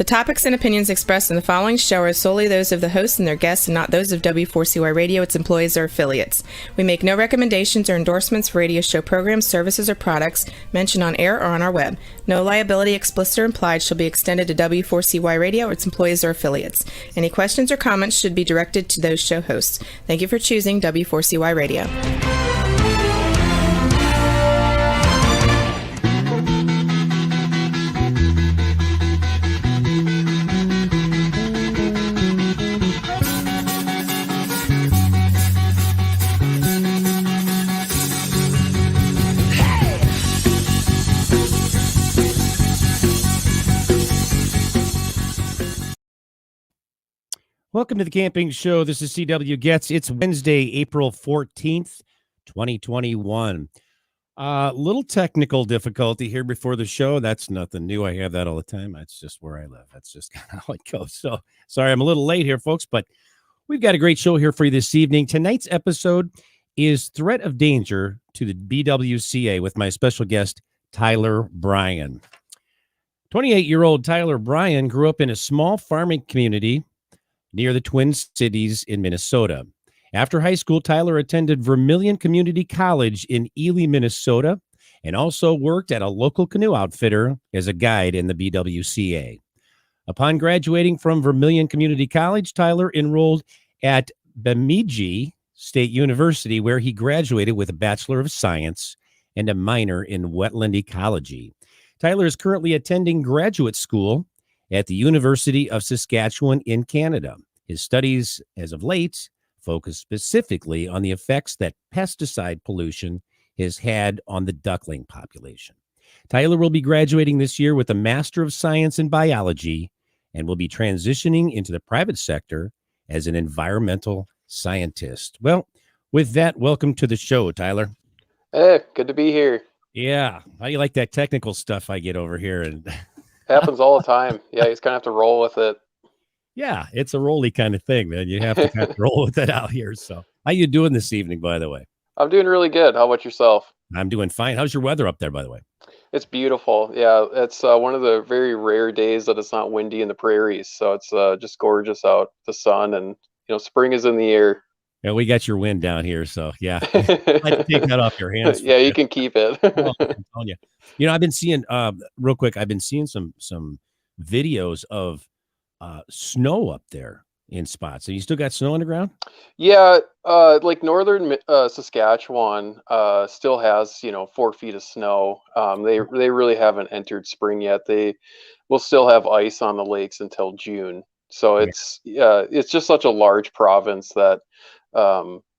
topics and opinions expressed in the following show are solely those of the hosts and their guests and not those of W4CY Radio, its employees, or affiliates. We make no recommendations or endorsements for radio show programs, services, or products mentioned on air or on our web. No liability, explicit or implied, shall be extended to W4CY Radio, its employees, or affiliates. Any questions or comments should be directed to those show hosts. Thank you for choosing W4CY Radio. Welcome to the Camping Show. This is CW Gets. It's Wednesday, April 14th, 2021. Little technical difficulty here before the show. That's nothing new. I have that all the time. That's just where I live. That's just kind of how it goes. So sorry, I'm a little late here, folks, but we've got a great show here for you this evening. Tonight's episode is Threat of Danger to the BWCA with my special guest, Tyler Bryan. 28-year-old Tyler Bryan grew up in a small farming community near the Twin Cities in Minnesota. After high school, Tyler attended Vermilion Community College in Ely, Minnesota, and also worked at a local canoe outfitter as a guide in the BWCA. Upon graduating from Vermilion Community College, Tyler enrolled at Bemidji State University, where he graduated with a Bachelor of Science and a minor in wetland ecology. Tyler is currently attending graduate school at the University of Saskatchewan in Canada. His studies, as of late, focus specifically on the effects that pesticide pollution has had on the duckling population. Tyler will be graduating this year with a Master of Science in Biology and will be transitioning into the private sector as an environmental scientist. Well, with that, welcome to the show, Tyler. Hey, good to be here. Yeah. How do you like that technical stuff I get over here? And happens all the time. Yeah, you just kind of have to roll with it. Yeah, it's a rolly kind of thing, man. You have to kind of roll with it out here. So how you doing this evening, by the way? I'm doing really good. How about yourself? I'm doing fine. How's your weather up there, by the way? It's beautiful. Yeah, it's one of the very rare days that it's not windy in the prairies. So it's just gorgeous out, the sun, and spring is in the air. Yeah, we got your wind down here, so yeah. I'd like to take that off your hands. Yeah, you can keep it. Oh, I'm telling you. I've been seeing real quick. I've been seeing some videos of snow up there in spots. So you still got snow on the ground? Yeah, like northern Saskatchewan still has 4 feet of snow. They really haven't entered spring yet. They will still have ice on the lakes until June. So it's just such a large province that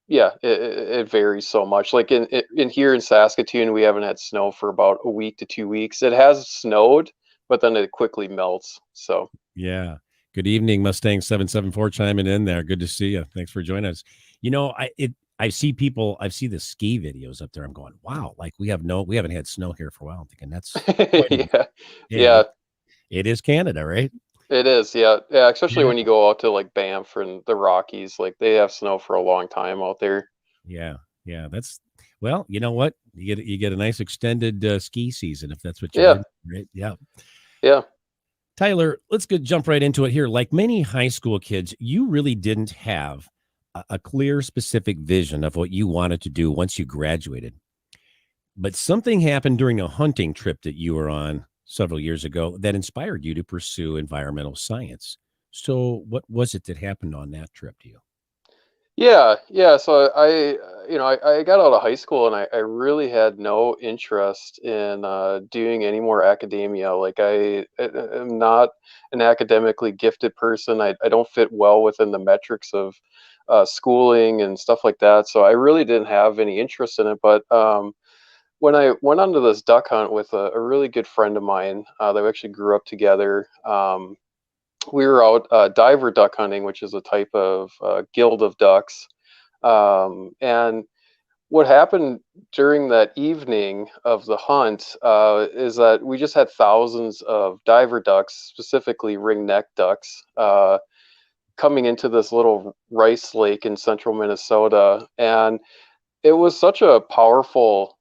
it varies so much. Like in here in Saskatoon, we haven't had snow for about a week to 2 weeks. It has snowed, but then it quickly melts. So yeah. Good evening, Mustang 774 chiming in there. Good to see you. Thanks for joining us. I see the ski videos up there. I'm going, wow, like we haven't had snow here for a while. I'm thinking that's yeah. It is Canada, right? It is, yeah, especially when you go out to like Banff and the Rockies, like they have snow for a long time out there. Yeah. That's, well, you know what? You get a nice extended ski season if that's what you're doing, right? Yeah. Tyler, let's jump right into it here. Like many high school kids, you really didn't have a clear, specific vision of what you wanted to do once you graduated. But something happened during a hunting trip that you were on several years ago that inspired you to pursue environmental science. So what was it that happened on that trip to you? Yeah. So I got out of high school and I really had no interest in doing any more academia. Like I am not an academically gifted person. I don't fit well within the metrics of schooling and stuff like that. So I really didn't have any interest in it. But when I went onto this duck hunt with a really good friend of mine that we actually grew up together, we were out diver duck hunting, which is a type of guild of ducks. And what happened during that evening of the hunt is that we just had thousands of diver ducks, specifically ring-necked ducks, coming into this little rice lake in central Minnesota. And it was such a powerful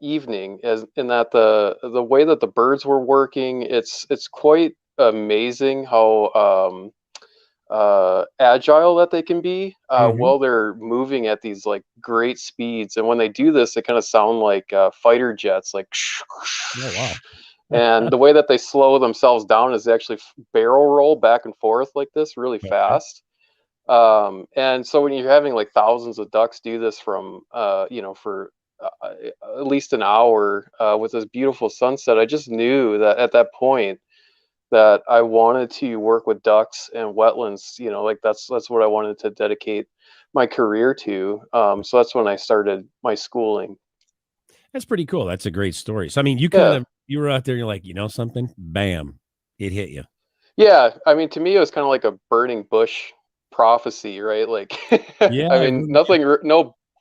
evening, as in that the way that the birds were working, it's quite amazing how agile that they can be Hmm. while they're moving at these like great speeds. And when they do this, they kind of sound like fighter jets, like. Oh, wow. And the way that they slow themselves down is they actually barrel roll back and forth like this really Okay. fast. And so when you're having like thousands of ducks do this from, for at least an hour with this beautiful sunset, I just knew that at that point that I wanted to work with ducks and wetlands. Like that's what I wanted to dedicate my career to. So that's when I started my schooling. That's pretty cool. That's a great story. So, I mean, Yeah. you were out there, you're like, you know something? Bam. It hit you. Yeah, I mean, to me, it was kind of like a burning bush prophecy, right? Like, Yeah, I it mean, really nothing,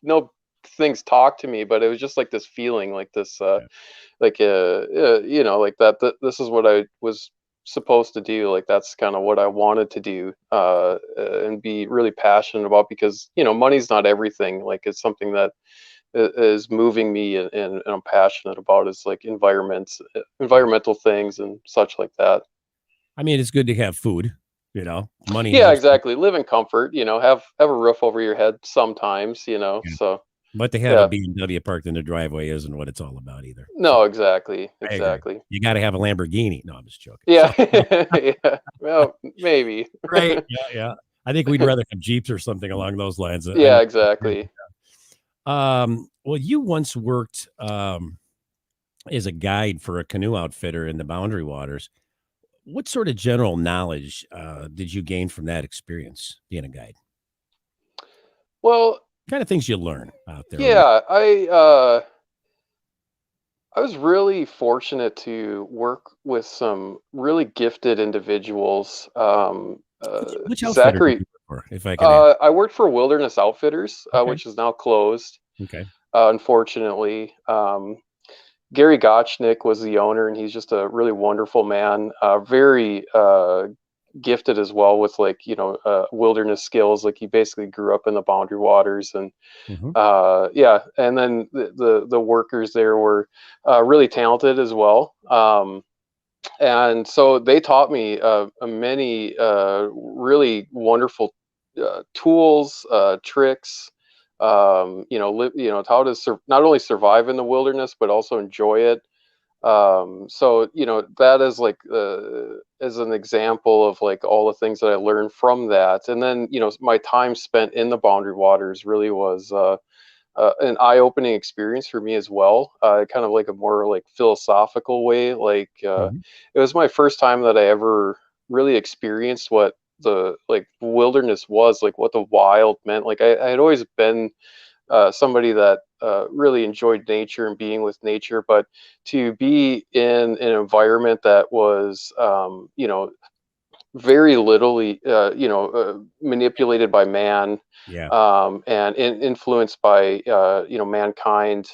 no things talked to me, but it was just like this feeling, like this, is. like, like that this is what I was supposed to do. Like, that's kind of what I wanted to do, and be really passionate about because, money's not everything. Like, it's something that is moving me and I'm passionate about is like environmental things and such like that. I mean, it's good to have food, money Yeah, helps. exactly. Live in comfort, have a roof over your head sometimes, Yeah. so But to have a yeah. BMW parked in the driveway isn't what it's all about either. So No, exactly. I agree. Exactly. You got to have a Lamborghini. No, I'm just joking. Yeah. So, Yeah. Well, maybe. right. Yeah. Yeah. I think we'd rather have Jeeps or something along those lines. I Yeah, know. exactly. Well, you once worked as a guide for a canoe outfitter in the Boundary Waters. What sort of general knowledge did you gain from that experience being a guide? Well, Kind of things you learn out there. yeah, I was really fortunate to work with some really gifted individuals. Which outfitter did Zachary, you work for, if I can ask? I worked for Wilderness Outfitters, Okay. which is now closed, Okay. unfortunately. Gary Gotchnik was the owner, and he's just a really wonderful man. Very gifted as well with like wilderness skills. Like he basically grew up in the Boundary Waters, and Hmm. yeah. And then the workers there were really talented as well. And so they taught me many really wonderful tools, tricks. How to not only survive in the wilderness but also enjoy it. So that is like as an example of like all the things that I learned from that. And then my time spent in the Boundary Waters really was an eye-opening experience for me as well. Kind of like a more like philosophical way. Like Hmm. it was my first time that I ever really experienced what the like wilderness was, like what the wild meant. Like I had always been somebody that really enjoyed nature and being with nature, but to be in an environment that was, very literally, manipulated by man, Yeah. and influenced by, mankind,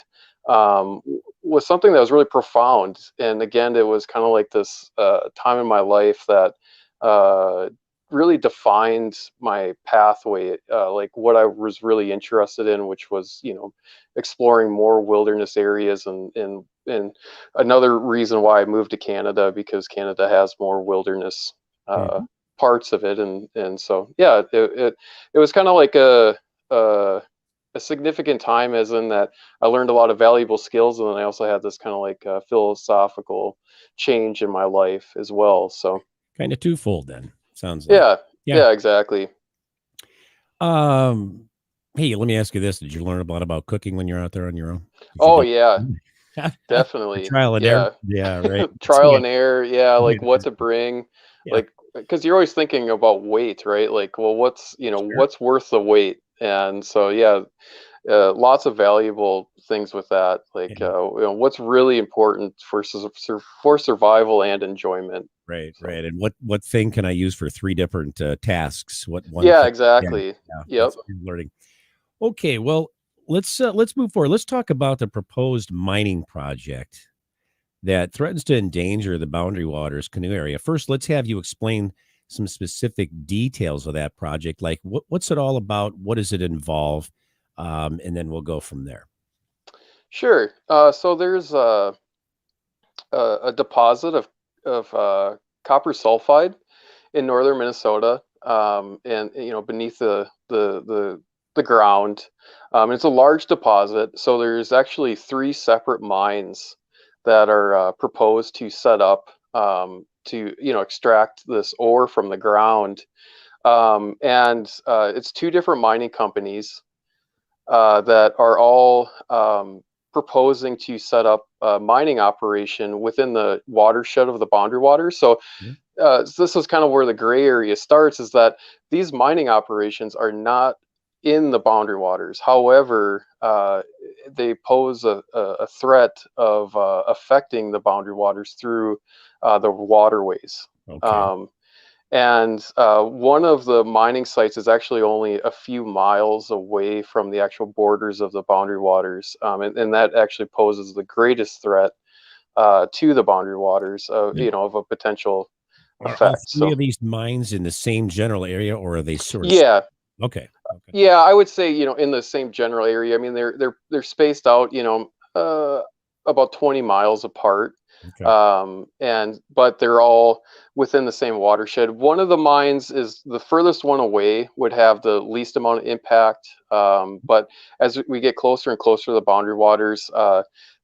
was something that was really profound. And again, it was kind of like this time in my life that uh, really defined my pathway, like what I was really interested in, which was, exploring more wilderness areas and another reason why I moved to Canada because Canada has more wilderness uh, Hmm. parts of it, and so yeah, it was kind of like a a significant time, as in that I learned a lot of valuable skills, and then I also had this kind of like philosophical change in my life as well. So Kind of twofold then. Sounds like. yeah, Yeah. yeah, exactly. Um. Hey, let me ask you this: did you learn a lot about cooking when you're out there on your own? Did you Oh do yeah, the definitely. trial and error? Yeah. Yeah. Right. Trial and error, yeah, Yeah. like what to bring, Yeah. like because you're always thinking about weight, right? Like, well, Sure. what's worth the weight? And so yeah, lots of valuable things with that. Like, Yeah. what's really important for for survival and enjoyment. Right, So right. And what thing can I use for 3 different, tasks? What one yeah, thing? Yeah, exactly. yeah, Yep. that's good learning. Okay, well, let's move forward. Let's talk about the proposed mining project that threatens to endanger the Boundary Waters canoe area. First, let's have you explain some specific details of that project, like what's it all about? What does it involve? And then we'll go from there. Sure. So there's a deposit of copper sulfide in northern Minnesota, and beneath the ground. It's a large deposit, so there's actually 3 separate mines that are proposed to set up to extract this ore from the ground. And it's 2 different mining companies that are all proposing to set up a mining operation within the watershed of the boundary waters. So this is kind of where the gray area starts, is that these mining operations are not in the boundary waters. However, they pose a threat of affecting the boundary waters through the waterways. Okay. And one of the mining sites is actually only a few miles away from the actual borders of the boundary waters. And that actually poses the greatest threat to the boundary waters, of a potential Are all effect. 3 So of these mines in the same general area, or are they sort of? yeah, Okay. Okay. yeah, I would say, in the same general area. I mean, they're spaced out, about 20 miles apart. Okay. But they're all within the same watershed. One of the mines is the furthest one away, would have the least amount of impact. But as we get closer and closer to the boundary waters,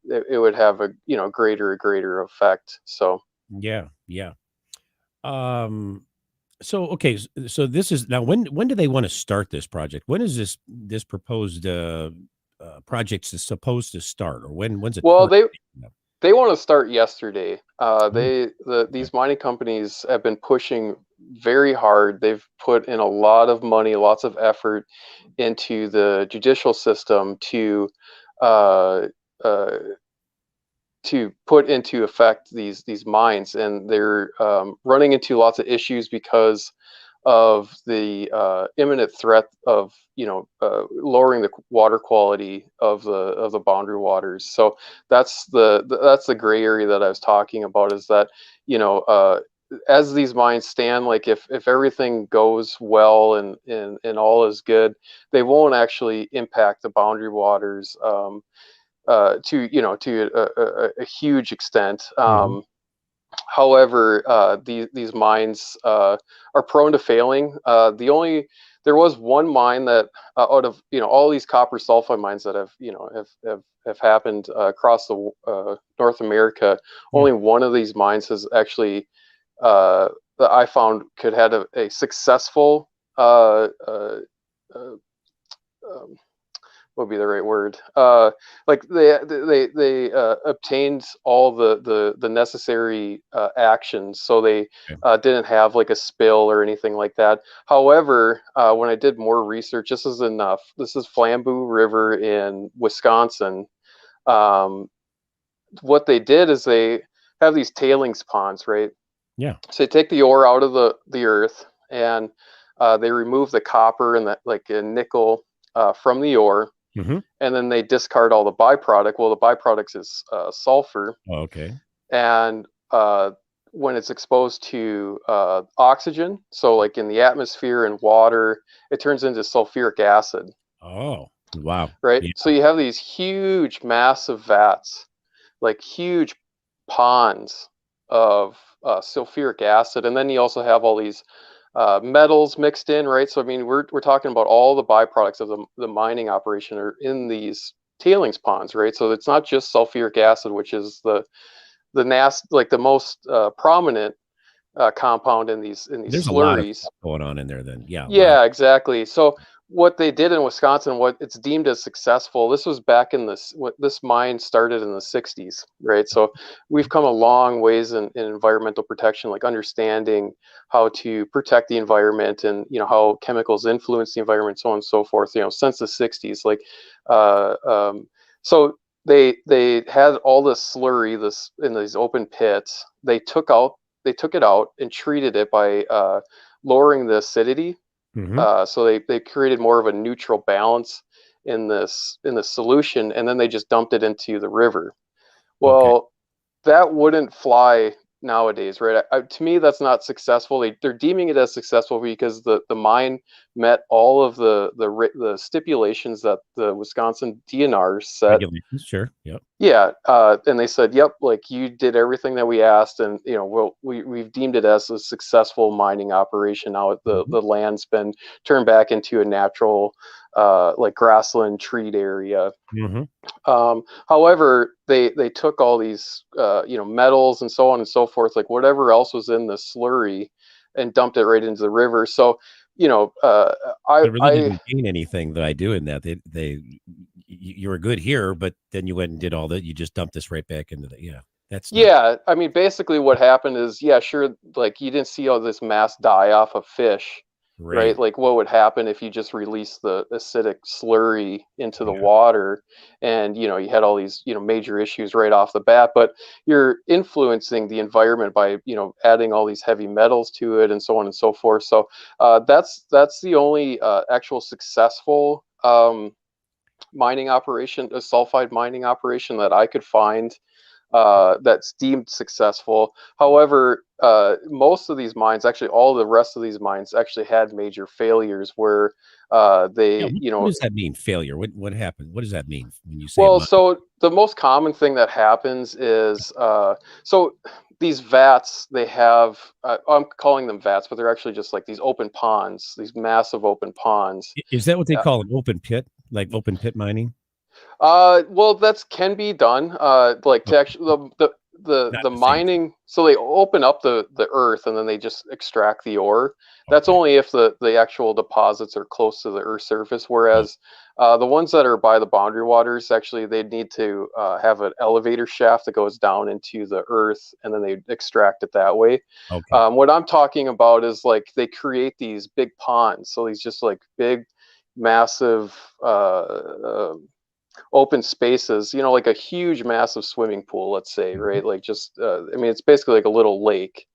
it would have a greater effect. So Yeah. Yeah. Um. So okay. So this is now. When do they want to start this project? When is this proposed project is supposed to start, or when's it well, currently? they want to start yesterday. Oh, okay. These mining companies have been pushing very hard. They've put in a lot of money, lots of effort into the judicial system uh, uh, to put into effect these mines, and they're running into lots of issues because of the imminent threat of lowering the water quality of the boundary waters. So that's the gray area that I was talking about, is that as these mines stand, like if everything goes well and all is good, they won't actually impact the boundary waters to a huge extent. Mhm. However, these mines are prone to failing. There was one mine that out of all these copper sulfide mines that have happened across the North America, Yeah. only one of these mines has actually that I found could had a successful um, what would be the right word? Like they obtained all the necessary actions, so they Okay. didn't have like a spill or anything like that. However, when I did more research, this is enough. This is Flambeau River in Wisconsin. Um, what they did is they have these tailings ponds, right? Yeah. So they take the ore out of the earth, and they remove the copper and the like nickel from the ore, Mhm. and then they discard all the byproduct. Well, the byproduct is sulfur, Oh, okay. and when it's exposed to oxygen, so like in the atmosphere and water, it turns into sulfuric acid, Oh, wow. right? Yeah. So you have these huge, massive vats, like huge ponds of sulfuric acid, and then you also have all these metals mixed in, right? So I mean, we're talking about all the byproducts of the mining operation are in these tailings ponds, right? So it's not just sulfuric acid, which is like the most prominent compound in these There's a lot of slurries. stuff going on in there then. Yeah, a lot of. Yeah, exactly. So what they did in Wisconsin, what it's deemed as successful, this was back in what this mine started in the 60s, right? So we've come a long ways in environmental protection, like understanding how to protect the environment and how chemicals influence the environment, so on and so forth. Since the 60s, like uh, um, so they had all this slurry this in these open pits. They took it out and treated it by lowering the acidity, Mhm. so they created more of a neutral balance in this solution, and then they just dumped it into the river. Okay. Well, that wouldn't fly nowadays, right? To me, that's not successful. They're deeming it as successful because the mine met all of the stipulations that the Wisconsin DNR set. Regulations, sure. Yep. Yeah, and they said, "Yep, like you did everything that we asked, and we've deemed it as a successful mining operation. Now the land's been turned back into a natural, like grassland treat area." However, they took all these metals and so on and so forth, like whatever else was in the slurry, and dumped it right into the river. So They really didn't gain anything by doing that. You were good here, but then you went and did all that. You just dumped this right back into the I mean, basically what happened is, sure, like you didn't see all this mass die off of fish, right? Like what would happen if you just release the acidic slurry into the water, and you had all these major issues right off the bat. But you're influencing the environment by adding all these heavy metals to it and so on and so forth. So that's the only actual successful mining operation, a sulfide mining operation that I could find that's deemed successful. However, most of these mines, actually all the rest of these mines, actually had major failures where they, what does that mean, failure? What happened? What does that mean when you say? Well, so the most common thing that happens is so these vats, they have, I'm calling them vats, but they're actually just like these open ponds, these massive open ponds. Is that what they call an open pit, like open pit mining? Well, that can be done. Like to actually the mining, so they open up the earth and then they just extract the ore. That's only if the actual deposits are close to the earth surface. Whereas the ones that are by the boundary waters, actually, they need to have an elevator shaft that goes down into the earth, and then they extract it that way. What I'm talking about is like they create these big ponds. So these just like big, massive open spaces, like a huge massive swimming pool, let's say, right? Like just I mean, it's basically like a little lake,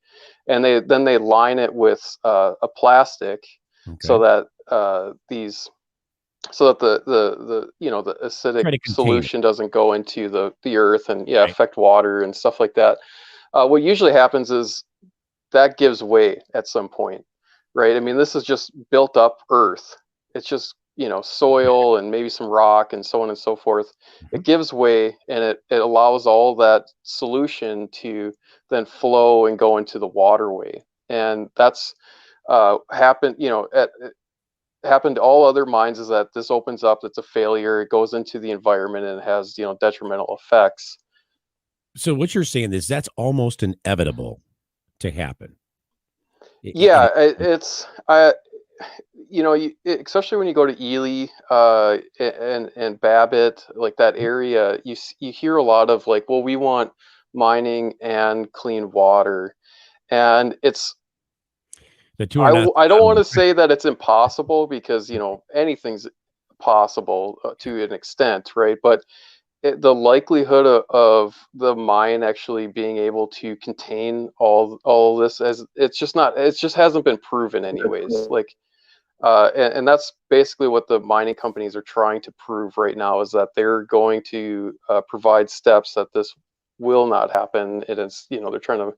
and they line it with a plastic so that the acidic solution doesn't go into the earth and affect water and stuff like that. What usually happens is that gives way at some point, right? I mean, this is just built up earth. It's just soil and maybe some rock and so on and so forth. It gives way, and it allows all that solution to then flow and go into the waterway. And that's happened, happened to all other mines, is that this opens up, it's a failure, it goes into the environment, and it has, detrimental effects. So what you're saying is that's almost inevitable to happen. Yeah, it's especially when you go to Ely and Babbitt, like that area, you hear a lot of like, well, we want mining and clean water, and it's I don't want to say that it's impossible, because anything's possible to an extent, right? But the likelihood of the mine actually being able to contain all this, as it just hasn't been proven anyways. Like and that's basically what the mining companies are trying to prove right now, is that they're going to provide steps that this will not happen. It is, they're trying to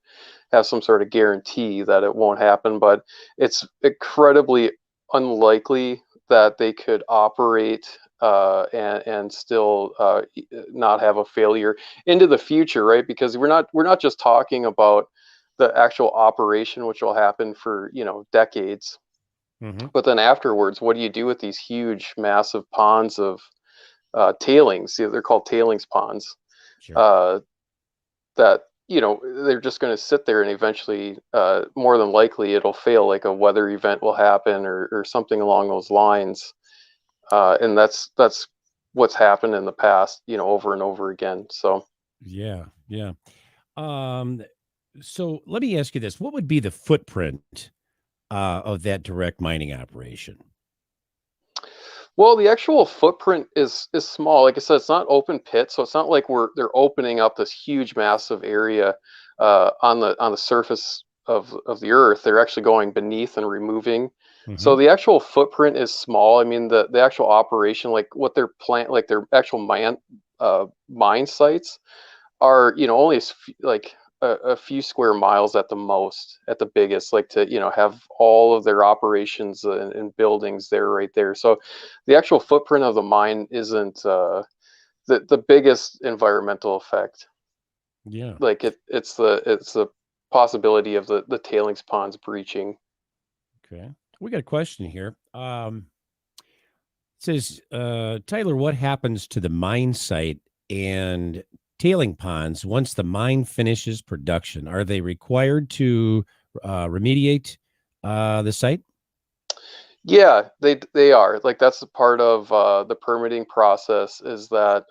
have some sort of guarantee that it won't happen, but it's incredibly unlikely that they could operate and still not have a failure into the future, right? Because we're not just talking about the actual operation, which will happen for decades. But then afterwards, what do you do with these huge, massive ponds of tailings? They're called tailings ponds. That they're just going to sit there, and eventually, more than likely, it'll fail. Like a weather event will happen, or something along those lines. And that's what's happened in the past, over and over again. So yeah. So let me ask you this: what would be the footprint of that direct mining operation? Well, the actual footprint is small. Like I said, it's not open pit, so it's not like they're opening up this huge, massive area on the surface of the earth. They're actually going beneath and removing. So the actual footprint is small. I mean, the actual operation, like what their their actual mine sites are, only like a few square miles at the most, at the biggest, like to, have all of their operations and buildings there, right there. So the actual footprint of the mine isn't the biggest environmental effect. Yeah. Like it's the possibility of the tailings ponds breaching. Okay. We got a question here. It says, Tyler, what happens to the mine site and tailing ponds once the mine finishes production? Are they required to remediate the site? Yeah, they are. Like that's a part of the permitting process is that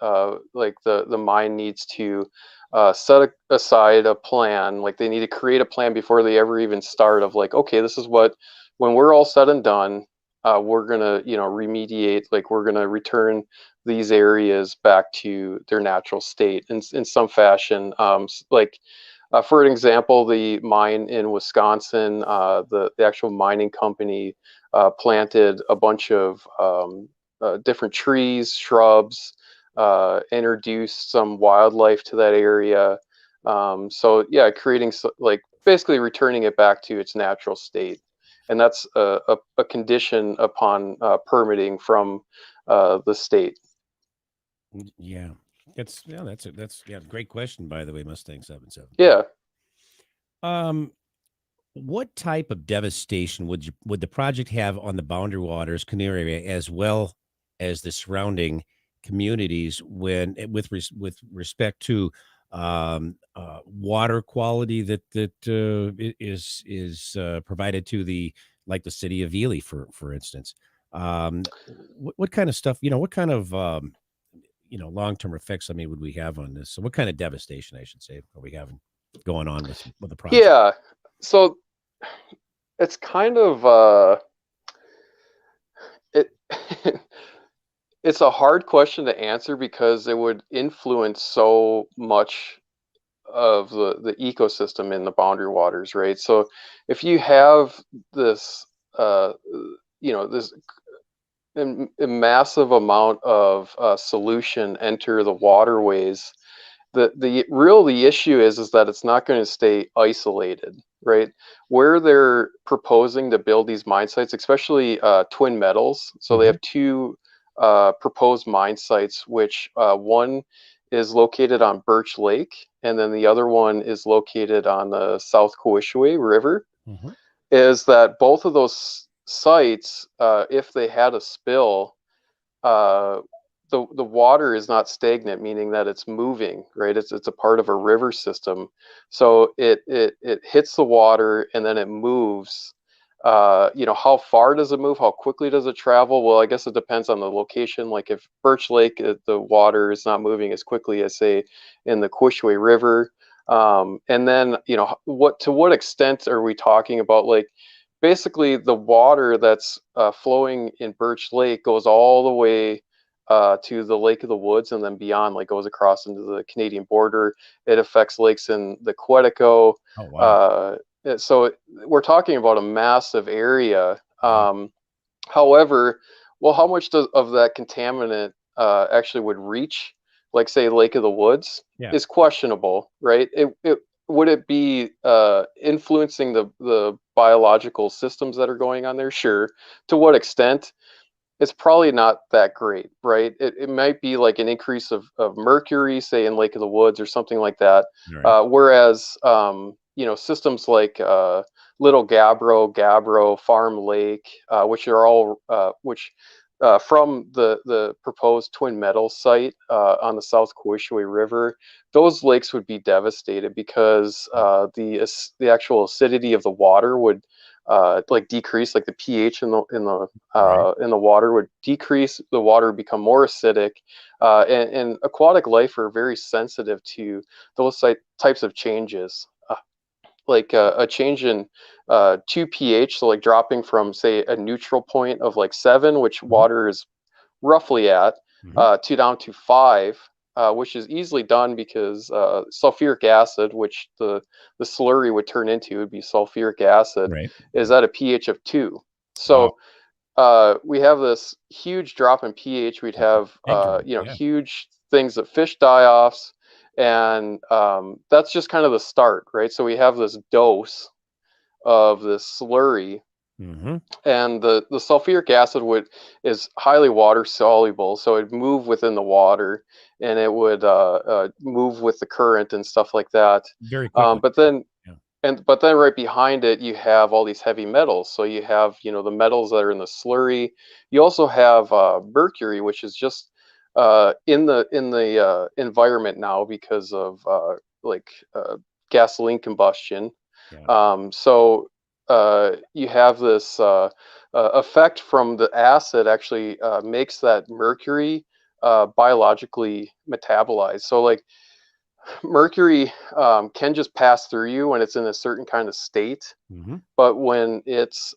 like the mine needs to aside a plan. Like they need to create a plan before they ever even start of like, okay, this is what when we're all said and done, we're gonna, remediate, like we're gonna return these areas back to their natural state in some fashion. Like for an example, the mine in Wisconsin, the actual mining company planted a bunch of different trees, shrubs, introduced some wildlife to that area. So yeah, creating like basically returning it back to its natural state, and that's a condition upon permitting from the state. Yeah. That's a great question, by the way, Mustang 77. Yeah. What type of devastation would the project have on the Boundary Waters canoe area as well as the surrounding communities when with respect to water quality that is provided to the like the city of Ely for instance? What kind of stuff, what kind of long-term effects, I mean, would we have on this? So what kind of devastation, I should say, are we having going on with the project? Yeah. So it's kind of it it's a hard question to answer because it would influence so much of the ecosystem in the boundary waters, right? So if you have this this a massive amount of solution enter the waterways, the issue is that it's not going to stay isolated, right? Where they're proposing to build these mine sites, especially twin metals. So they Mhm. have two proposed mine sites, which one is located on Birch Lake, and then the other one is located on the South Coishaway River. Mhm. Is that both of those sites, if they had a spill, uh, the water is not stagnant, meaning that it's moving, right? It's a part of a river system, so it hits the water and then it moves. How far does it move? How quickly does it travel? Well, I guess it depends on the location. Like if Birch Lake, the water is not moving as quickly as say in the Quishway River. And then what extent are we talking about? Like basically the water that's flowing in Birch Lake goes all the way to the Lake of the Woods and then beyond, like goes across into the Canadian border. It affects lakes in the Quetico. Oh, wow. Uh, so we're talking about a massive area. Yeah. However, well, how much of that contaminant actually would reach, like say, Lake of the Woods, Yeah. is questionable, right? It would it be influencing the biological systems that are going on there? Sure. To what extent? It's probably not that great, right? It might be like an increase of mercury, say in Lake of the Woods or something like that. All right. Whereas, systems like Little Gabbro, Farm Lake, which are all from the proposed twin metal site on the South Coishaway River, those lakes would be devastated because the actual acidity of the water would like decrease, like the pH Right. in the water would decrease. The water would become more acidic, and aquatic life are very sensitive to those types of changes. Like a change in 2 pH, so like dropping from say a neutral point of like 7, which Mhm. water is roughly at, Mhm. to down to 5, which is easily done because sulfuric acid, which the slurry would turn into, would be sulfuric acid, Right. is at a pH of 2. Wow. So we have this huge drop in pH. We'd have Big drop. Yeah. huge things that fish die offs, And that's just kind of the start, right? So we have this dose of this slurry, Mm-hmm. and the sulfuric acid is highly water soluble, so it'd move within the water, and it would move with the current and stuff like that. Very quickly. But then Yeah. but then right behind it, you have all these heavy metals. So you have, the metals that are in the slurry. You also have mercury, which is just in the environment now because of like gasoline combustion. Yeah. So you have this effect from the acid actually makes that mercury biologically metabolized. So like mercury can just pass through you when it's in a certain kind of state, Mm-hmm. but when it's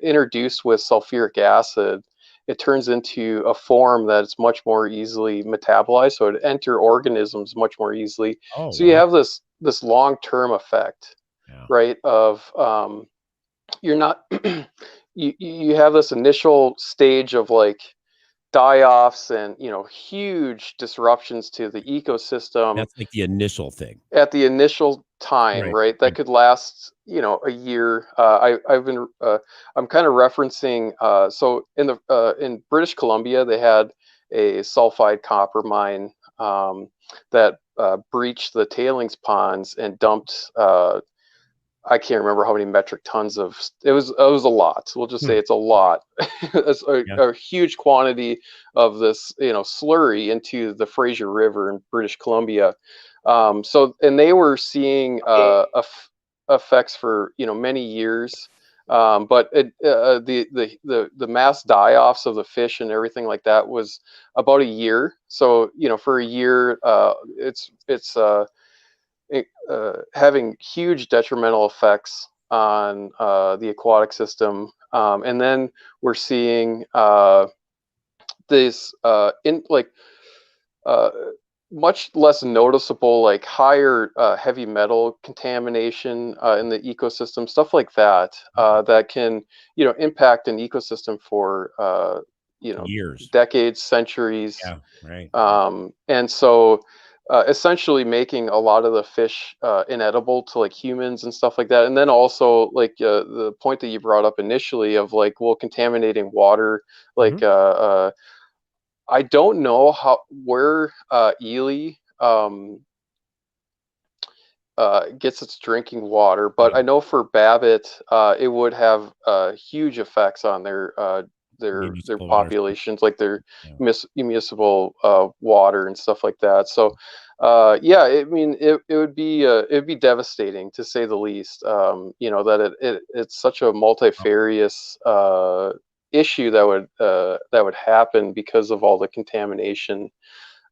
introduced with sulfuric acid, it turns into a form that's much more easily metabolized, so it enter organisms much more easily. Oh, So you wow. have this long-term effect, Yeah. right? Of you're not you have this initial stage of like die-offs and huge disruptions to the ecosystem That's like the initial thing. at the initial time, Right. right? That Right. could last, a year. I'm kind of referencing. So in British Columbia, they had a sulfide copper mine that breached the tailings ponds and dumped. I can't remember how many metric tons of. It was a lot. We'll just Hmm. say it's a lot. It's Yeah. a huge quantity of this, slurry into the Fraser River in British Columbia. And they were seeing effects for many years. But the mass die-offs of the fish and everything like that was about a year. So for a year, it's having huge detrimental effects on the aquatic system. And then we're seeing this in like uh, much less noticeable, like higher heavy metal contamination in the ecosystem, stuff like that, that can impact an ecosystem for Years. decades, centuries. Yeah. Right. And so essentially making a lot of the fish inedible to like humans and stuff like that. And then also like the point that you brought up initially of like, well, contaminating water, Mm-hmm. like I don't know where Ely gets its drinking water, but Yeah. I know for Babbitt, it would have huge effects on their Municipal water. populations, like their Yeah. municipal water and stuff like that. So, yeah, I mean, it would be devastating to say the least. That it's such a multifarious issue that would happen because of all the contamination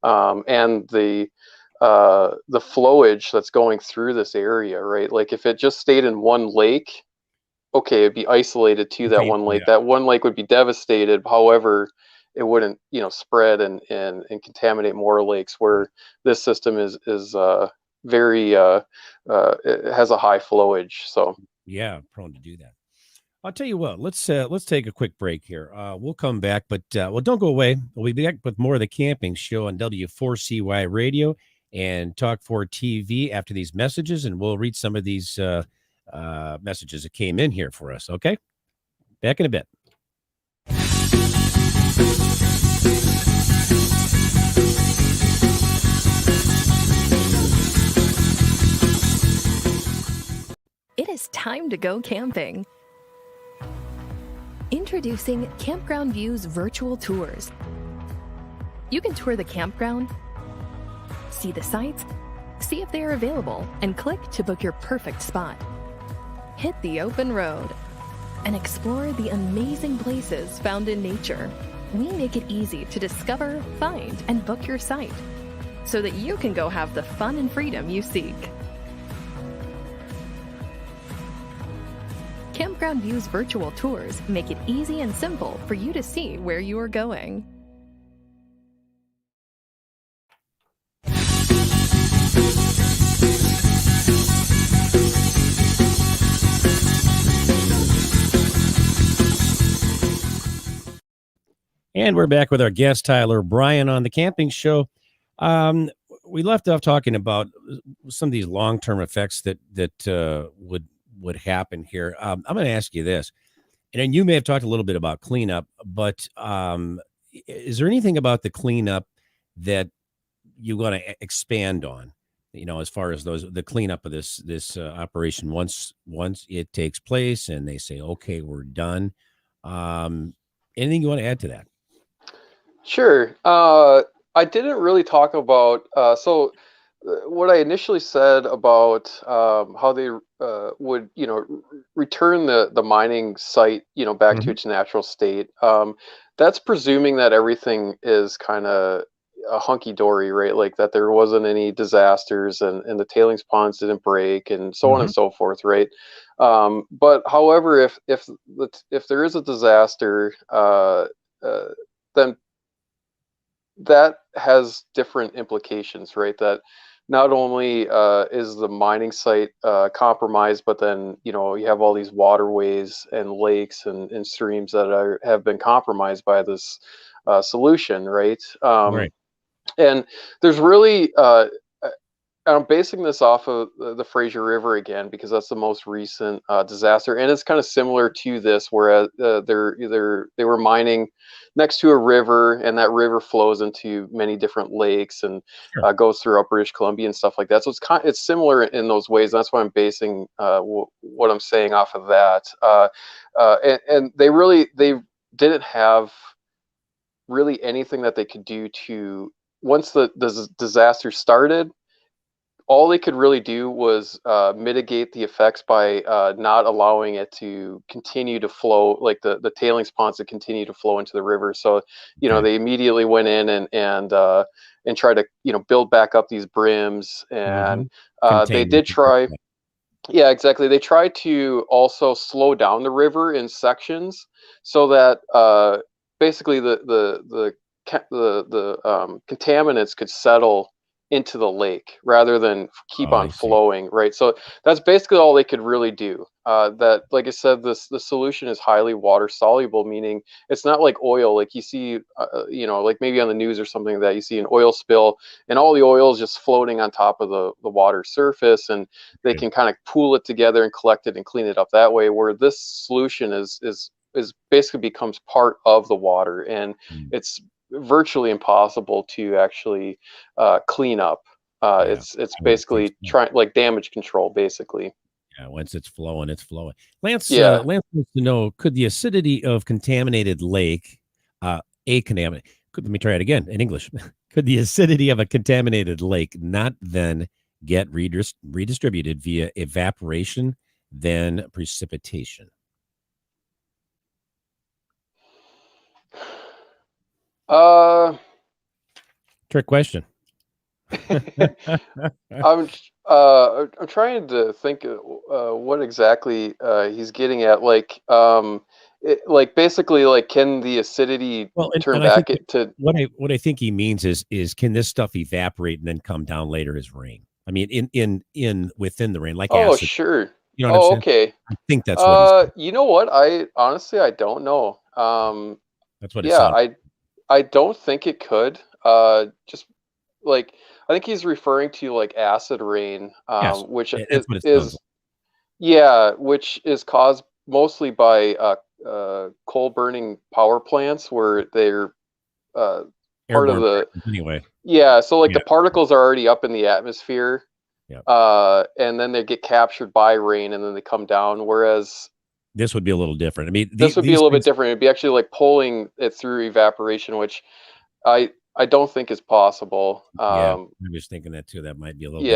and the flowage that's going through this area, right? Like if it just stayed in one lake, okay, it'd be isolated to that Okay. one lake. Yeah. That one lake would be devastated. However, it wouldn't, spread and contaminate more lakes. Where this system is very it has a high flowage. So Yeah. Prone to do that. I'll tell you what. Let's take a quick break here. We'll come back, but don't go away. We'll be back with more of the camping show on W4CY Radio and Talk 4 TV after these messages, and we'll read some of these messages that came in here for us. Okay, back in a bit. It is time to go camping. Introducing Campground View's virtual tours. You can tour the campground, see the sites, see if they are available, and click to book your perfect spot. Hit the open road and explore the amazing places found in nature. We make it easy to discover, find, and book your site so that you can go have the fun and freedom you seek. Campground View's virtual tours make it easy and simple for you to see where you are going. And we're back with our guest, Tyler Bryan, on the camping show. we left off talking about some of these long-term effects that would happen here. I'm going to ask you this, and then you may have talked a little bit about cleanup, but is there anything about the cleanup that you want to expand on? As far as the cleanup of this operation once it takes place and they say, okay, we're done. Anything you want to add to that? Sure. I didn't really talk about what I initially said about how they would, return the mining site, back to its natural state. That's presuming that everything is kind of a hunky-dory, right? Like that there wasn't any disasters and the tailings ponds didn't break and so on and so forth, right? But however, if there is a disaster, then that has different implications, right? That not only is the mining site compromised, but then you have all these waterways and lakes and streams that have been compromised by this solution, right? Right. And there's really I'm basing this off of the Fraser River again because that's the most recent disaster, and it's kind of similar to this, where they were mining next to a river, and that river flows into many different lakes and goes throughout British Columbia and stuff like that. So it's similar in those ways. That's why I'm basing what I'm saying off of that. And they didn't have really anything that they could do to, once the disaster started, all they could really do was mitigate the effects by not allowing it to continue to flow, like the tailings ponds to continue to flow into the river. So, they immediately went in and tried to, build back up these brims, and they did try. Yeah, exactly. They tried to also slow down the river in sections so that basically the contaminants could settle into the lake rather than keep on flowing, right? So that's basically all they could really do. That, like I said, the solution is highly water soluble, meaning it's not like oil. Like you see, like maybe on the news or something that you see an oil spill and all the oil is just floating on top of the water surface, and they can kind of pool it together and collect it and clean it up that way. Where this solution is basically becomes part of the water, and it's virtually impossible to actually clean up. It's basically trying, like, damage control, basically. Yeah, once it's flowing, it's flowing. Lance wants to know, could the acidity of contaminated lake, let me try it again in English. Could the acidity of a contaminated lake not then get redistributed via evaporation, then precipitation? Trick question. I'm trying to think what exactly he's getting at. Like, basically, like, can the acidity turn back to what I think he means is can this stuff evaporate and then come down later as rain? I mean, in within the rain, like acid. Sure. You know what I'm saying? Okay. I think that's what he's you know what? I honestly don't know. That's what it sounds. I don't think it could. Just like, I think he's referring to like acid rain, which which is caused mostly by coal burning power plants, where they're part of the anyway. Yeah, so like the particles are already up in the atmosphere, and then they get captured by rain, and then they come down. Whereas this would be a little different. I mean, this would be a little bit different. It'd be actually like pulling it through evaporation, which I don't think is possible. I was thinking that too. That might be a little bit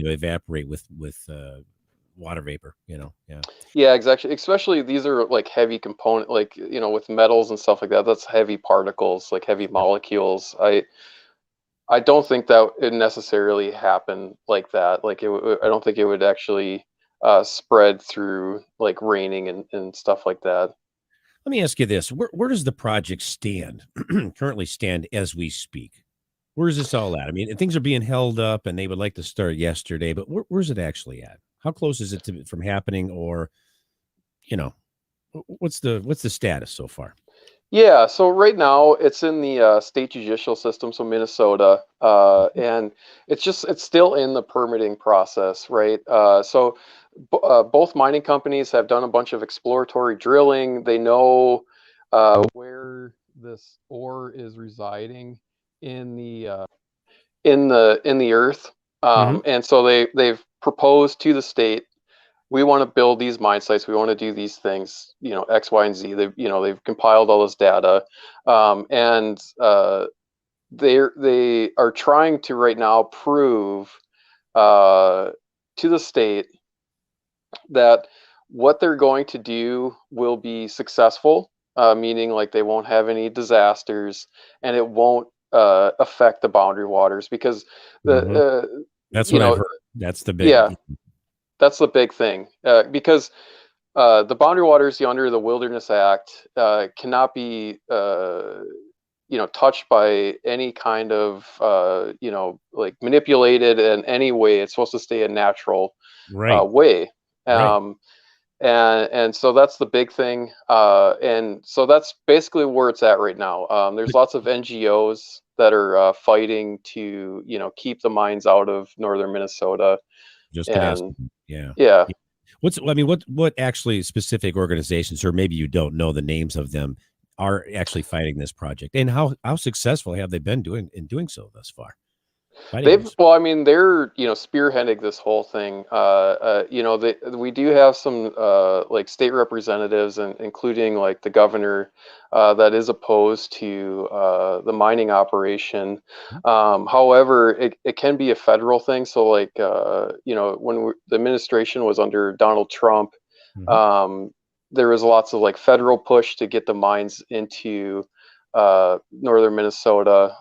to evaporate with water vapor. Yeah, exactly. Especially these are like heavy component, like with metals and stuff like that. That's heavy particles, like heavy molecules. I don't think that it necessarily happen like that. Like I don't think it would actually spread through like raining and stuff like that. Let me ask you this: where does the project stand currently stand as we speak? Where is this all at? I mean, things are being held up, and they would like to start yesterday, but where's it actually at? How close is it from happening, or what's the status so far? Yeah, so right now it's in the state judicial system, so Minnesota, and it's still in the permitting process, right? Both mining companies have done a bunch of exploratory drilling. They know where this ore is residing in the earth, Hmm. and so they've proposed to the state, we want to build these mine sites. We want to do these things, X, Y, and Z. They've compiled all this data, and they are trying to right now prove to the state that what they're going to do will be successful, meaning like they won't have any disasters and it won't affect the boundary waters because the Hmm. That's you what I've know heard. That's the yeah, big. that's the big thing, because the boundary waters under the Wilderness Act cannot be touched by any kind of like manipulated in any way. It's supposed to stay a natural Right. way. Right. Um, and so that's the big thing. And so that's basically where it's at right now. There's But lots of NGOs that are fighting to keep the mines out of northern Minnesota. just gonna ask. And Yeah. yeah, Yeah. I mean, what actually specific organizations, or maybe you don't know the names of them, are actually fighting this project, and how successful have they been doing so thus far? Fighting they've this. well, I mean, they're spearheading this whole thing. We do have some like state representatives, and including like the governor, that is opposed to the mining operation. However, it can be a federal thing. So like when the administration was under Donald Trump, Mhm. um, there was lots of like federal push to get the mines into northern Minnesota,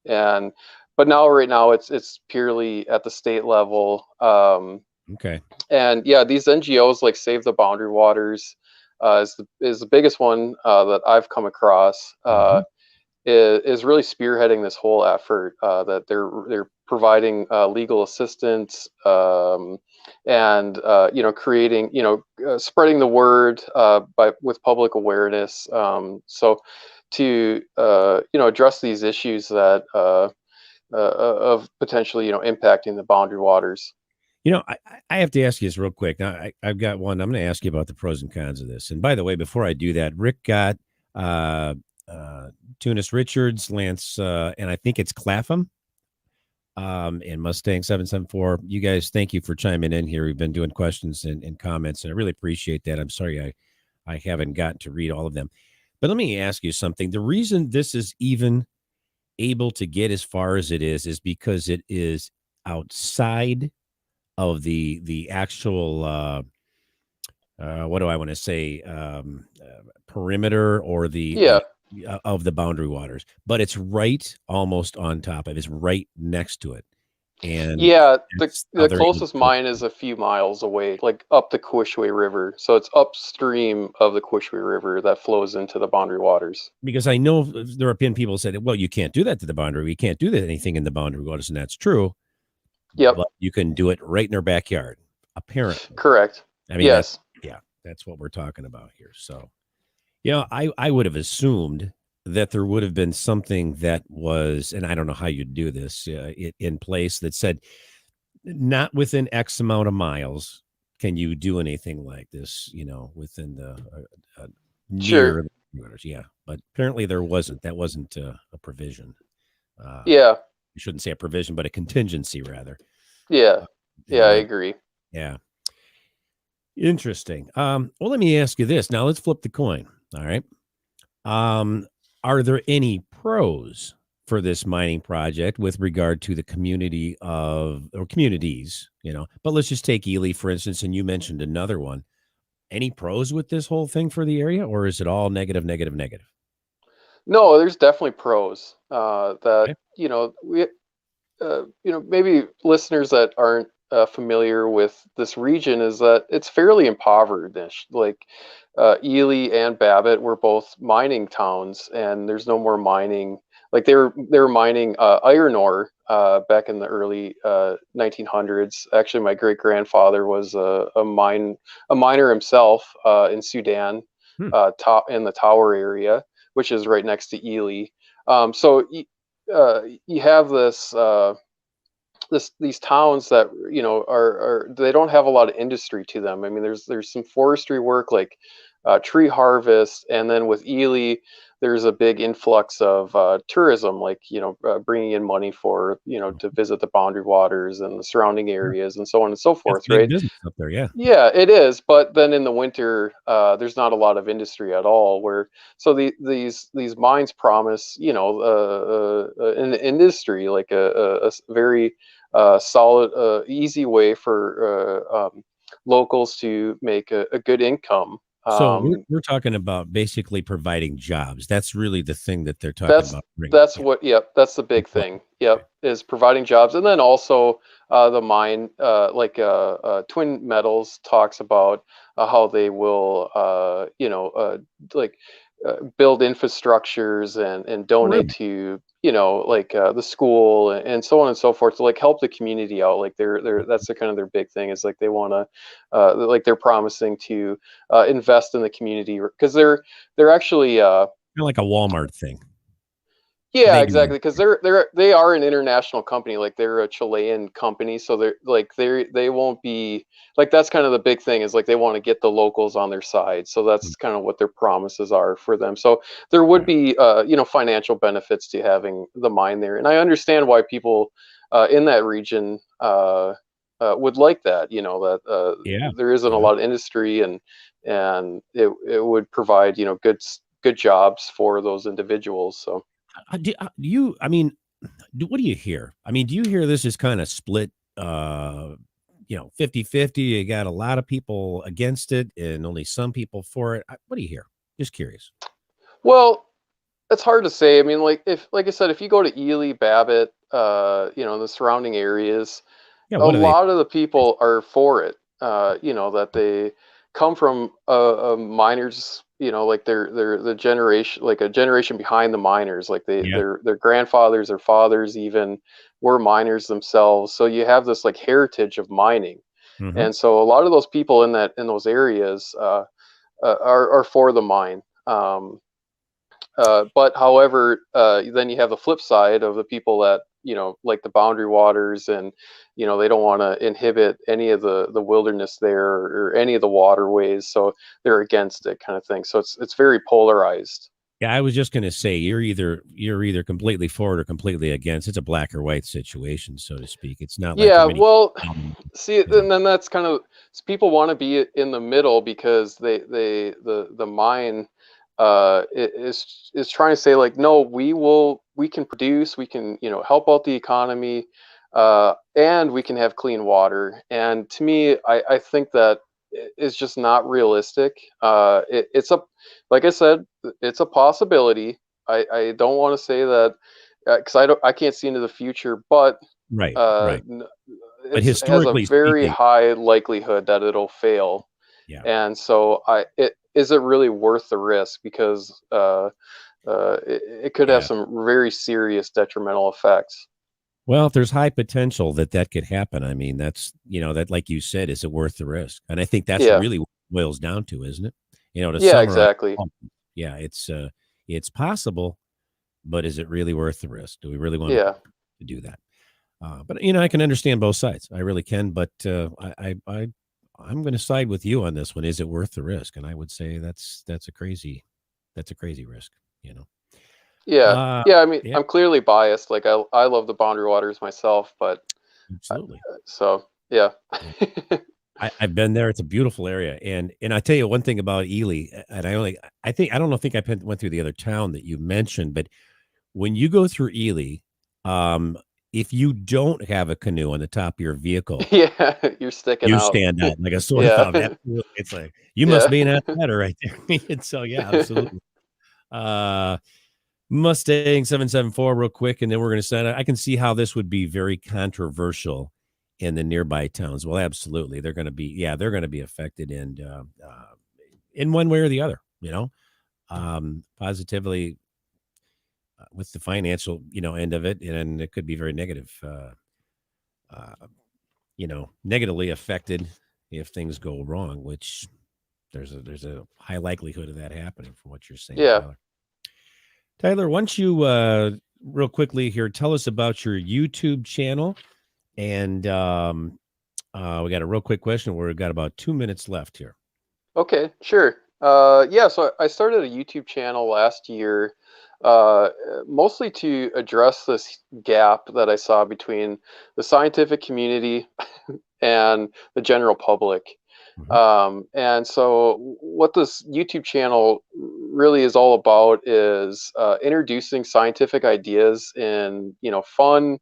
and but now right now it's purely at the state level, Okay. and yeah, these NGOs like Save the Boundary Waters is the biggest one that I've come across, Hmm. is really spearheading this whole effort, that they're providing legal assistance, and creating spreading the word with public awareness, so to address these issues that of potentially impacting the boundary waters. I have to ask you this real quick. Now, I've got one. I'm going to ask you about the pros and cons of this. And by the way, before I do that, Rick got uh, Tunis Richards, Lance, and I think it's Clapham, and Mustang 774. You guys, thank you for chiming in here. We've been doing questions and comments, and I really appreciate that. I'm sorry I haven't gotten to read all of them. But let me ask you something. The reason this is even able to get as far as it is because it is outside of the actual what do I want to say, perimeter, or Yeah, the of the boundary waters, but it's right almost on top of it. It's right next to it, and yeah. The that's how the they're able to closest do it. mine is a few miles away, like up the Quishway River. So it's upstream of the Quishway River that flows into the boundary waters. Because I know there have been people who said, well, you can't do that to the boundary. We can't do that anything in the boundary waters, and that's true, Yep, but you can do it right in their backyard, apparently. correct. I mean, Yes, that's what we're talking about here. So, I would have assumed that there would have been something that was, and I don't know how you'd do this, in place that said, not within X amount of miles can you do anything like this, within the sure. near the waters. Yeah, but apparently there wasn't. That wasn't a provision. Yeah, You shouldn't say a provision, but a contingency rather. yeah, yeah. And I that, agree. yeah, interesting. Well, let me ask you this. Now let's flip the coin. All right. Um, are there any pros for this mining project with regard to the community or communities, but let's just take Ely, for instance, and you mentioned another one. Any pros with this whole thing for the area, or is it all negative, negative, negative? No, there's definitely pros. That Okay. we maybe listeners that aren't familiar with this region is that it's fairly impoverished. Like Ely and Babbitt were both mining towns, and there's no more mining. Like they were mining iron ore back in the early 1900s. Actually, my great grandfather was a miner himself in Sudan, Hmm. in the Tower area. which is right next to Ely. So you have these towns that are they don't have a lot of industry to them. I mean, there's some forestry work like tree harvest, and then with Ely, there's a big influx of tourism, like bringing in money for to visit the Boundary Waters and the surrounding areas and so on and so That's forth, big right? business up there. Yeah. Yeah, it is. But then in the winter, there's not a lot of industry at all. So these mines promise, an industry like a very solid, easy way for locals to make a good income. So we're talking about basically providing jobs. That's really the thing that they're talking That's about bringing. that's Yeah. what. Yep, that's the big thing. Okay. Yep, is providing jobs, and then also the mine, Twin Metals talks about how they will, like build infrastructures and Oh, donate really? to the school and so on and so forth to like help the community out. Like they're that's the kind of their big thing is like they want to, like they're promising to invest in the community because they're actually. Kind of like a Walmart thing. Yeah, They do. exactly. Because they are an international company. Like they're a Chilean company, so they won't be like that's kind of the big thing is like they want to get the locals on their side. So Mm, that's kind of what their promises are for them. So there would right. be financial benefits to having the mine there, and I understand why people in that region would like that. Yeah. There isn't a Yeah. lot of industry, and it would provide good jobs for those individuals. So. Do you, I mean, what do you hear? I mean, do you hear this is kind of split, 50-50? You got a lot of people against it and only some people for it. What do you hear? Just curious. Well, it's hard to say. I mean, like I said, if you go to Ely, Babbitt, the surrounding areas, Yeah. a What do they? lot of the people are for it. That they come from miners. Like they're the generation, like a generation behind the miners. Like Yeah. their grandfathers or fathers even were miners themselves. So you have this like heritage of mining, Hmm. and so a lot of those people in those areas are for the mine. But however, then you have the flip side of the people that like the Boundary Waters, and they don't want to inhibit any of the wilderness there or any of the waterways, so they're against it, kind of thing. So it's very polarized. Yeah. I was just going to say you're either completely for it or completely against. It's a black or white situation, so to speak. It's not like Yeah, there's many. well, um, see, You know. and then that's kind of people want to be in the middle because the mine is trying to say like, no, we can produce, we can help out the economy, and we can have clean water. And to me, I think that is just not realistic. It's a like I said, it's a possibility. I don't want to say that because I can't see into the future, but Right. uh, Right. n- But it has a historically very speaking, high likelihood that it'll fail, yeah. and so is it really worth the risk because it could have Yeah. some very serious detrimental effects. Well, if there's high potential that could happen, I mean, that, like you said, is it worth the risk? And I think that's Yeah, really what it boils down to, isn't it? To yeah, summarize, exactly. yeah, it's possible, but is it really worth the risk? Do we really want Yeah, to do that? But I can understand both sides. I really can. But I'm going to side with you on this one. Is it worth the risk? And I would say that's a crazy risk. You know. yeah, Uh, yeah. I mean, yeah, I'm clearly biased. Like I love the Boundary Waters myself, but absolutely. so yeah. Yeah. I've been there. It's a beautiful area, and I tell you one thing about Ely, and I don't know, think I went through the other town that you mentioned, but when you go through Ely, um, if you don't have a canoe on the top of your vehicle, Yeah, you're sticking you out. stand out like a sore Yeah, thumb. Absolutely, it's like you must yeah, be an outsider right there. And so yeah, absolutely. Uh, Mustang 774 real quick, and then we're going to send it. I can see how this would be very controversial in the nearby towns. Well, absolutely. They're going to be affected in one way or the other, positively with the financial, end of it. And it could be very negative, uh, negatively affected if things go wrong, which there's a high likelihood of that happening from what you're saying, yeah. Tyler. Tyler, why don't you real quickly here tell us about your YouTube channel? And we got a real quick question. We've got about 2 minutes left here. Okay, sure. Yeah, so I started a YouTube channel last year, mostly to address this gap that I saw between the scientific community and the general public. And so what this YouTube channel really is all about is introducing scientific ideas in, fun,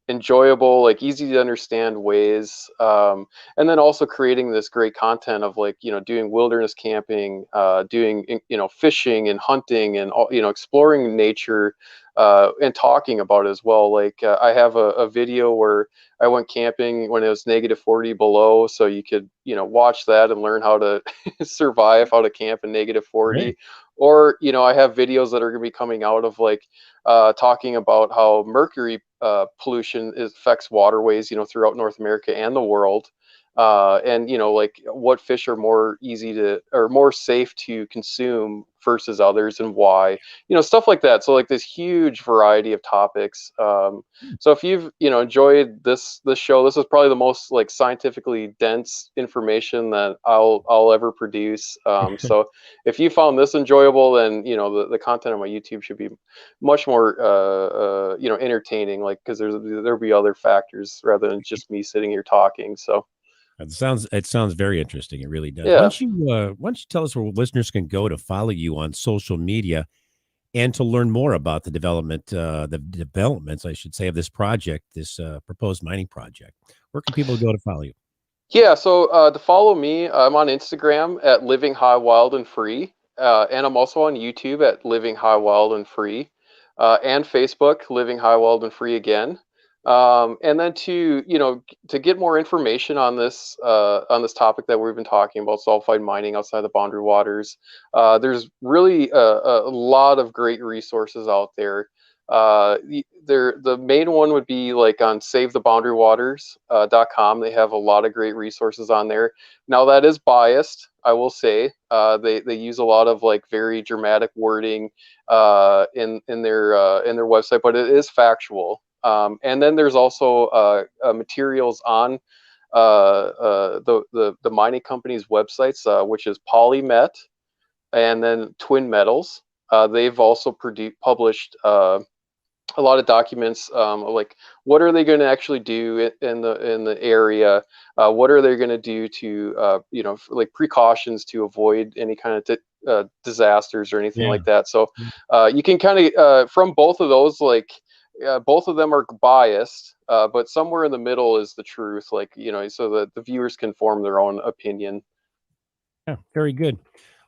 enjoyable, like easy to understand ways, and then also creating this great content of like doing wilderness camping, doing fishing and hunting and all, exploring nature, and talking about it as well. Like I have a video where I went camping when it was -40 below, so you could watch that and learn how to survive, how to camp in -40. Great. Or I have videos that are going to be coming out of like talking about how mercury pollution affects waterways, throughout North America and the world. And like what fish are more easy to or more safe to consume versus others and why, stuff like that. So like this huge variety of topics. So if you've enjoyed this show, this is probably the most like scientifically dense information that I'll ever produce. So if you found this enjoyable, then the content on my YouTube should be much more entertaining, like because there'll be other factors rather than just me sitting here talking. So It sounds very interesting. It really does. yeah. Why don't you tell us where listeners can go to follow you on social media and to learn more about the developments, I should say, of this project, this proposed mining project? Where can people go to follow you? Yeah, so to follow me, I'm on Instagram at Living High Wild and Free, and I'm also on YouTube at Living High Wild and Free, and Facebook Living High Wild and Free again. And then to get more information on this topic that we've been talking about, sulfide mining outside the boundary waters, there's really a lot of great resources out there. The main one would be like on SaveTheBoundaryWaters.com. They have a lot of great resources on there. Now that is biased, I will say. They use a lot of like very dramatic wording in their website, but it is factual. And then there's also materials on the mining company's websites, which is Polymet and then Twin Metals. They've also published a lot of documents, like what are they going to actually do in the area? What are they going to do to like precautions to avoid any kind of disasters or anything like that? So you can kind of from both of those, like both of them are biased, but somewhere in the middle is the truth, like so that the viewers can form their own opinion. Yeah, very good.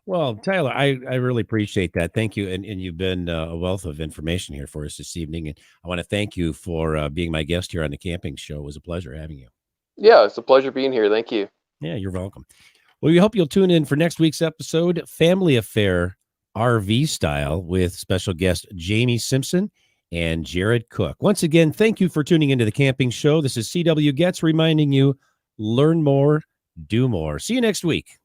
Well, Tyler, I really appreciate that. Thank you. And you've been a wealth of information here for us this evening. And I want to thank you for being my guest here on the camping show. It was a pleasure having you. Yeah, it's a pleasure being here. Thank you. Yeah, you're welcome. Well, we hope you'll tune in for next week's episode, Family Affair RV Style, with special guest Jamie Simpson and Jared Cook. Once again, thank you for tuning into the camping show. This is CW Getz reminding you, learn more, do more. See you next week.